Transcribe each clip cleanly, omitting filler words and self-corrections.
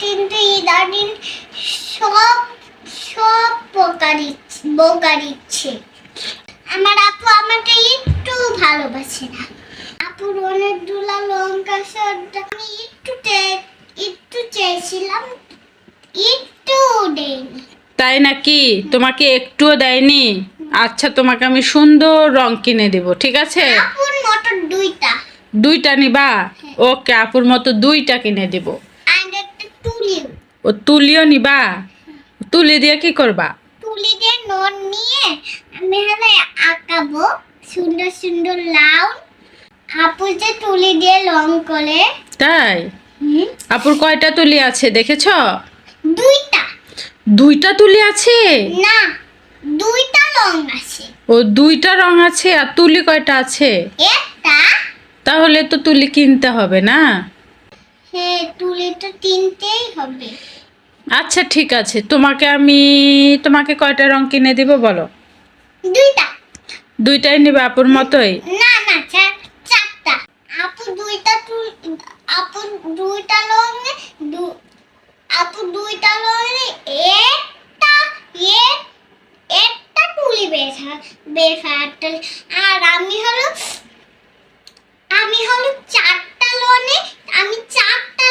কিন্তু ইদানিং সব সব বোকা দিচ্ছে। আমার আপু আমাকে একটু ভালোবাসে না। আপুর অনেকগুলা লঙ্কা সর্দা আমি একটু চেয়েছিলাম, একটু দেয়নি। তাই নাকি? তোমাকে একটুও দেয়নি? আচ্ছা, তোমাকে আমি সুন্দর রং কিনে দেব, ঠিক আছে? আপুর মতো দুইটা নিবা? ওকে, আপুর মতো দুইটা কিনে দেব। আর একটা তুলিও। ও তুলিও নিবা? তুলি দিয়ে কি করবা? তুলি দিয়ে নন নিয়ে আমি হলে আঁকাবো সুন্দর সুন্দর লাউ। আপু যে তুলি দিয়ে রং করে। তাই? হুম, আপুর কয়টা তুলি আছে দেখেছো? দুইটা। দুইটা তুলি আছে? না, দুইটা রং আছে। ও দুইটা রং আছে, আর তুলি কয়টা আছে? একটা। তাহলে তো তুলি কিনতে হবে না? হ্যাঁ, তুলি তো কিনতেই হবে। আচ্ছা ঠিক আছে, তোমাকে কয়টা রং কিনে দিব বলো? দুইটা। দুইটাই নিবে আপুর মতোই? না না, চারটা। আপু দুইটা আপু দুইটা রঙে আপু দুইটা রঙে একটা একটা তুলি বেফাট। আর আমি হলো চারটা লোনে। আমি চারটা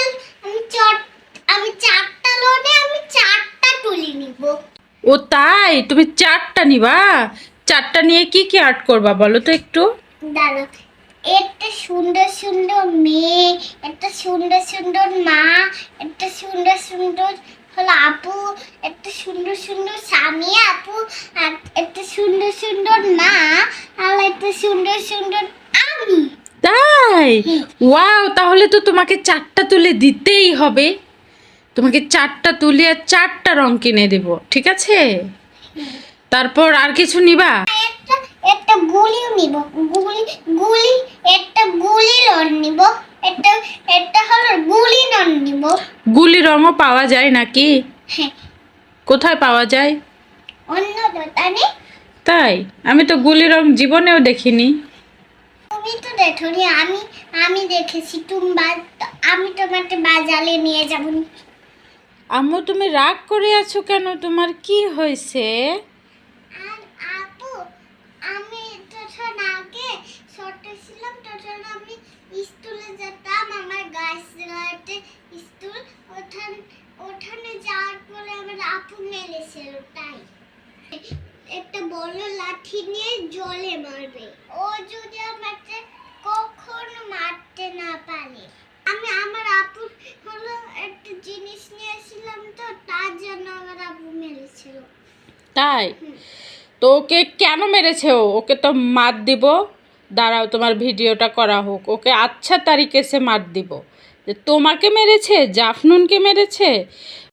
আমি চারটা লোনে আমি চারটা তুলি নিব। ও তাই? তুমি চারটা নিবা? চারটা নিয়ে কি কি আর্ট করবা বলো তো একটু? দাঁড়াও, একটা সুন্দর সুন্দর মেয়ে, একটা সুন্দর সুন্দর মা, একটা সুন্দর সুন্দর হলো আপু, একটা সুন্দর সুন্দর স্বামী আপু, আর একটা সুন্দর সুন্দর মা, আর একটা সুন্দর সুন্দর আমি। তাই? ওয়াও, তাহলে তো তোমাকে চারটা তুলে দিতেই হবে। তোমাকে চারটা তুলে আর চারটা রং কিনে দেব, ঠিক আছে? তারপর আর কিছু নিবা? একটা একটা গুলিও নিব। গুলি গুলি একটা গুলি রং নিব। একটা একটা হলো গুলি রং নিব। গুলি রঙও পাওয়া যায় নাকি? হ্যাঁ, কোথায় পাওয়া যায়? অন্য দোকানে। তাই? আমি তো গুলি রং জীবনেও দেখিনি। তুমি তো দেখোনি, আমি দেখেছি। আমি তোমাকে বাজারে নিয়ে যাব। আম্মু, তুমি রাগ করে আছো কেন? তোমার কি হয়েছে? আর আপু, আমি তখন আগে ছোট ছিলাম, তখন আমি স্কুলে যেতাম। আমার গাছতে স্কুল, ওখানে যাওয়ার পরে আমার আপু মেরেছিল। তাই একটা বড় লাঠি নিয়ে জলে মারবে। ও যদি আমাকে কখনো মারতে না পারে। আমি আমার আপু হলো একটা জিনিস নিয়েছিলাম, তো তার জন্য আমার আপু মেরেছিল। তাই? তো ওকে কেন মেরেছে? ওকে তো মার দিব। দাঁড়াও, তোমার ভিডিওটা করা হোক, ওকে আচ্ছা তারিখে সে মার দিব। যে তোমাকে মেরেছে, জাফনুনকে মেরেছে।